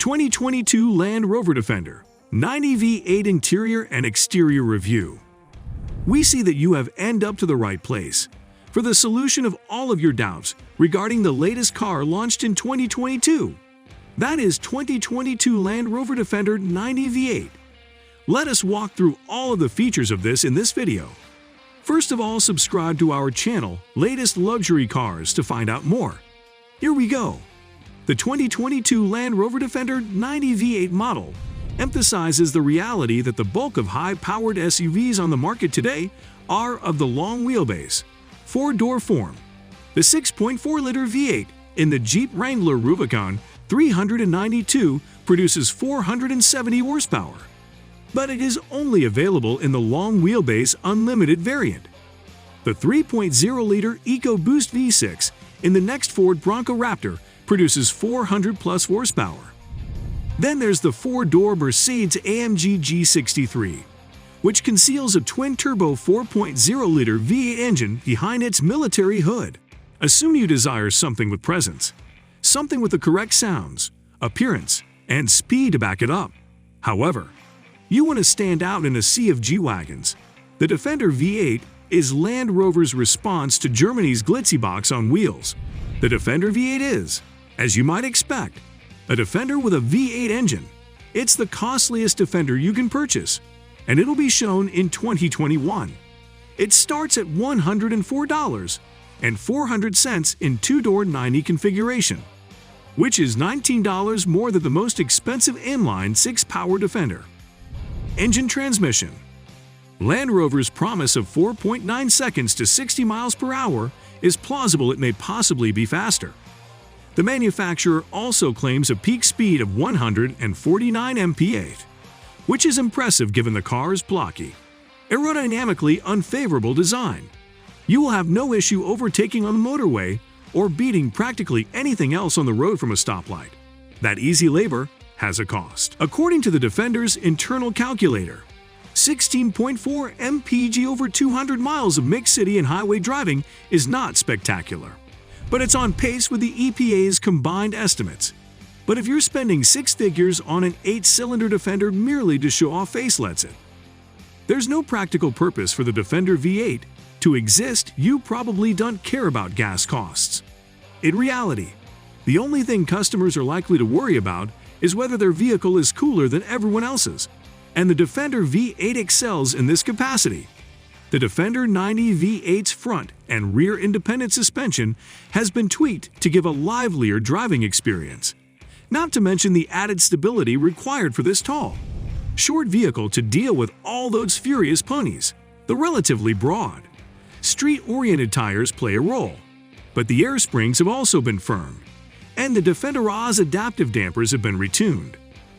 2022 Land Rover Defender 90 V8 Interior and Exterior Review. We see that you have ended up to the right place for the solution of all of your doubts regarding the latest car launched in 2022. That is 2022 Land Rover Defender 90 V8. Let us walk through all of the features of this in this video. First of all, subscribe to our channel, Latest Luxury Cars, to find out more. Here we go. The 2022 Land Rover Defender 90 V8 model emphasizes the reality that the bulk of high-powered SUVs on the market today are of the long wheelbase, four-door form. The 6.4-liter V8 in the Jeep Wrangler Rubicon 392 produces 470 horsepower, but it is only available in the long wheelbase unlimited variant. The 3.0-liter EcoBoost V6 in the next Ford Bronco Raptor produces 400-plus horsepower. Then there's the four-door Mercedes-AMG G63, which conceals a twin-turbo 4.0-liter V8 engine behind its military hood. Assume you desire something with presence, something with the correct sounds, appearance, and speed to back it up. However, you want to stand out in a sea of G-Wagons. The Defender V8 is Land Rover's response to Germany's glitzy box on wheels. The Defender V8 is, as you might expect, a Defender with a V8 engine. It's the costliest Defender you can purchase, and it'll be shown in 2021. It starts at $104.04 in two-door 90 configuration, which is $19 more than the most expensive inline 6-power Defender. Engine transmission. Land Rover's promise of 4.9 seconds to 60 miles per hour is plausible. It may possibly be faster. The manufacturer also claims a peak speed of 149 mph, which is impressive given the car's blocky, aerodynamically unfavorable design. You will have no issue overtaking on the motorway or beating practically anything else on the road from a stoplight. That easy labor has a cost. According to the Defender's internal calculator, 16.4 mpg over 200 miles of mixed city and highway driving is not spectacular, but it's on pace with the EPA's combined estimates. But if you're spending six figures on an 8-cylinder Defender merely to show off face, lets it. There's no practical purpose for the Defender V8 to exist. You probably don't care about gas costs. In reality, the only thing customers are likely to worry about is whether their vehicle is cooler than everyone else's, and the Defender V8 excels in this capacity. The Defender 90 V8's front and rear independent suspension has been tweaked to give a livelier driving experience, not to mention the added stability required for this tall, short vehicle to deal with all those furious ponies. The relatively broad, street-oriented tires play a role, but the air springs have also been firmed, and the Defender Oz adaptive dampers have been retuned.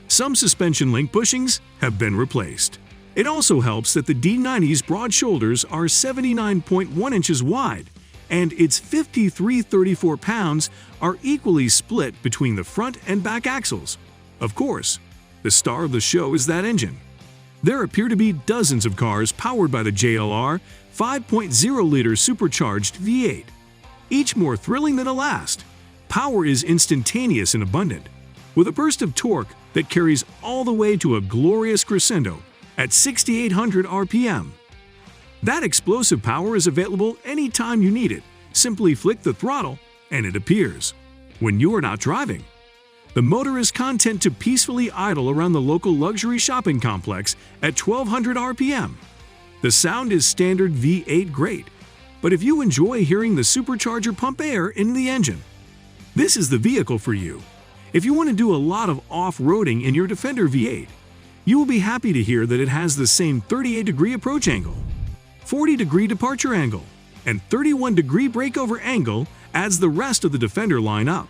Some suspension link bushings have been replaced. It also helps that the D90's broad shoulders are 79.1 inches wide, and its 5,334 pounds are equally split between the front and back axles. Of course, the star of the show is that engine. There appear to be dozens of cars powered by the JLR 5.0-liter supercharged V8, each more thrilling than the last. Power is instantaneous and abundant, with a burst of torque that carries all the way to a glorious crescendo at 6,800 RPM. That explosive power is available anytime you need it. Simply flick the throttle and it appears when you are not driving. The motor is content to peacefully idle around the local luxury shopping complex at 1,200 RPM. The sound is standard V8 great, but if you enjoy hearing the supercharger pump air in the engine, this is the vehicle for you. If you want to do a lot of off-roading in your Defender V8, you will be happy to hear that it has the same 38-degree approach angle, 40-degree departure angle, and 31-degree breakover angle as the rest of the Defender line up.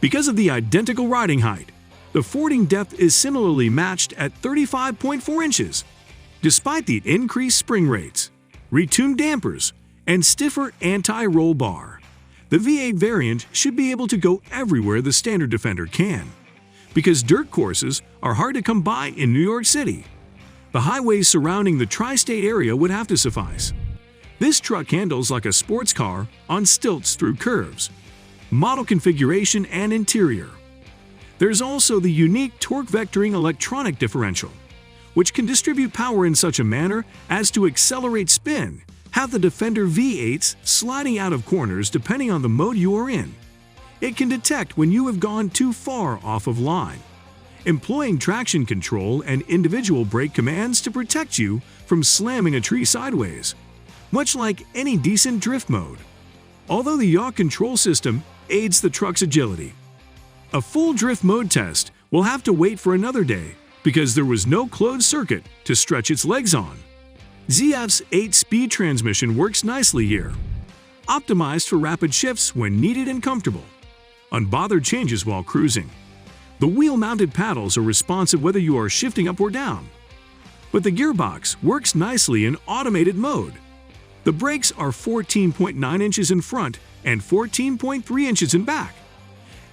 Because of the identical riding height, the fording depth is similarly matched at 35.4 inches. Despite the increased spring rates, retuned dampers, and stiffer anti-roll bar, the V8 variant should be able to go everywhere the standard Defender can. Because dirt courses are hard to come by in New York City, the highways surrounding the tri-state area would have to suffice. This truck handles like a sports car on stilts through curves. Model configuration and interior. There's also the unique torque vectoring electronic differential, which can distribute power in such a manner as to accelerate spin, have the Defender V8s sliding out of corners depending on the mode you are in. It can detect when you have gone too far off of line, employing traction control and individual brake commands to protect you from slamming a tree sideways, much like any decent drift mode. Although the yaw control system aids the truck's agility. A full drift mode test will have to wait for another day because there was no closed circuit to stretch its legs on. ZF's 8-speed transmission works nicely here, optimized for rapid shifts when needed and comfortable. Unbothered changes while cruising. The wheel-mounted paddles are responsive whether you are shifting up or down. But the gearbox works nicely in automated mode. The brakes are 14.9 inches in front and 14.3 inches in back,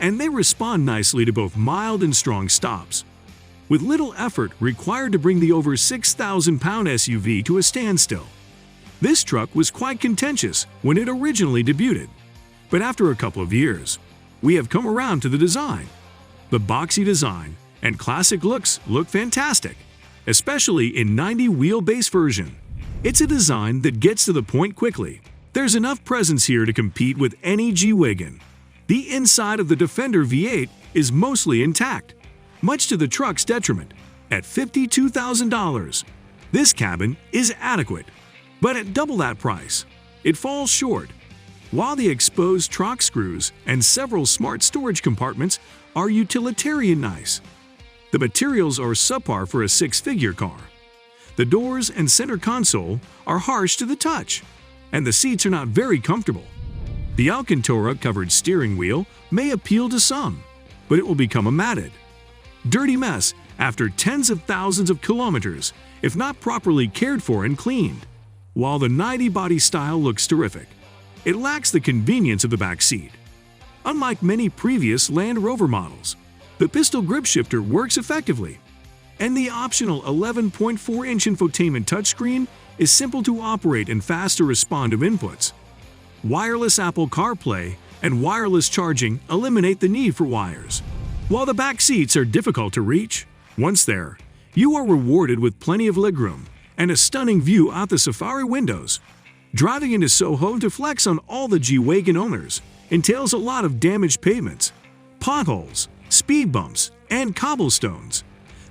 and they respond nicely to both mild and strong stops, with little effort required to bring the over 6,000-pound SUV to a standstill. This truck was quite contentious when it originally debuted, but after a couple of years, we have come around to the design. The boxy design and classic looks look fantastic, especially in 90 wheelbase version. It's a design that gets to the point quickly. There's enough presence here to compete with any G-Wagon. The inside of the Defender V8 is mostly intact, much to the truck's detriment, at $52,000. This cabin is adequate, but at double that price, it falls short. While the exposed truck screws and several smart storage compartments are utilitarian nice, the materials are subpar for a six-figure car. The doors and center console are harsh to the touch, and the seats are not very comfortable. The Alcantara-covered steering wheel may appeal to some, but it will become a matted, dirty mess after tens of thousands of kilometers if not properly cared for and cleaned. While the 90 body style looks terrific, it lacks the convenience of the back seat. Unlike many previous Land Rover models, the pistol grip shifter works effectively, and the optional 11.4-inch infotainment touchscreen is simple to operate and fast to respond to inputs. Wireless Apple CarPlay and wireless charging eliminate the need for wires. While the back seats are difficult to reach, once there, you are rewarded with plenty of legroom and a stunning view out the Safari windows. Driving into Soho to flex on all the G-Wagon owners entails a lot of damaged pavements, potholes, speed bumps, and cobblestones.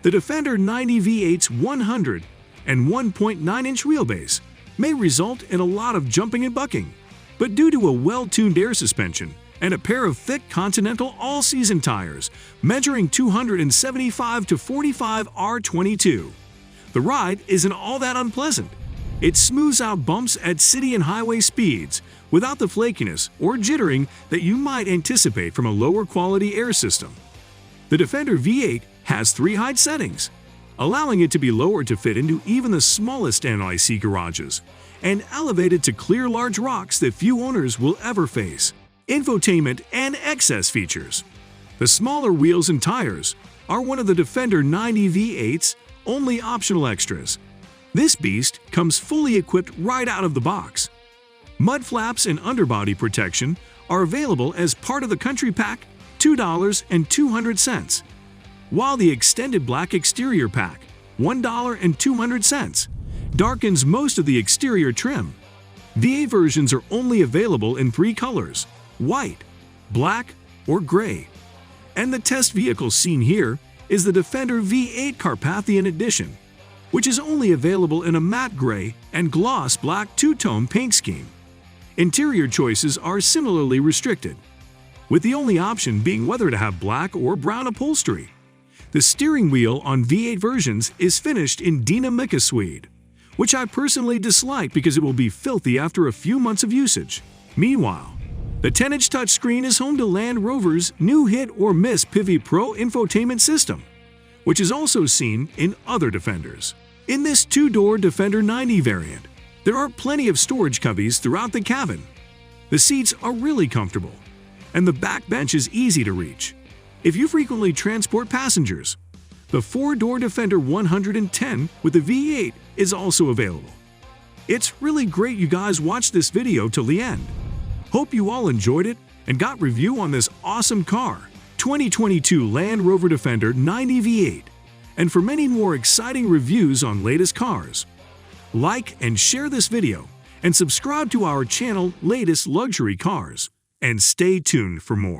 The Defender 90 V8's 100 and 1.9-inch wheelbase may result in a lot of jumping and bucking, but due to a well-tuned air suspension and a pair of thick Continental all-season tires measuring 275 to 45 R22, the ride isn't all that unpleasant. It smooths out bumps at city and highway speeds without the flakiness or jittering that you might anticipate from a lower-quality air system. The Defender V8 has 3 height settings, allowing it to be lowered to fit into even the smallest NIC garages and elevated to clear large rocks that few owners will ever face. Infotainment and excess features. The smaller wheels and tires are one of the Defender 90 V8's only optional extras. This beast comes fully equipped right out of the box. Mud flaps and underbody protection are available as part of the Country Pack, $2.02, while the Extended Black Exterior Pack, $1.02, darkens most of the exterior trim. V8 versions are only available in 3 colors: white, black, or gray. And the test vehicle seen here is the Defender V8 Carpathian Edition, which is only available in a matte gray and gloss black two-tone paint scheme. Interior choices are similarly restricted, with the only option being whether to have black or brown upholstery. The steering wheel on V8 versions is finished in Dina Mica suede, which I personally dislike because it will be filthy after a few months of usage. Meanwhile, the 10-inch touchscreen is home to Land Rover's new hit or miss Pivi Pro infotainment system, which is also seen in other Defenders. In this 2-door Defender 90 variant, there are plenty of storage cubbies throughout the cabin. The seats are really comfortable, and the back bench is easy to reach if you frequently transport passengers. The 4-door Defender 110 with the V8 is also available. It's really great you guys watched this video till the end. Hope you all enjoyed it and got review on this awesome car. 2022 Land Rover Defender 90 V8, and for many more exciting reviews on latest cars. Like and share this video, and subscribe to our channel Latest Luxury Cars, and stay tuned for more.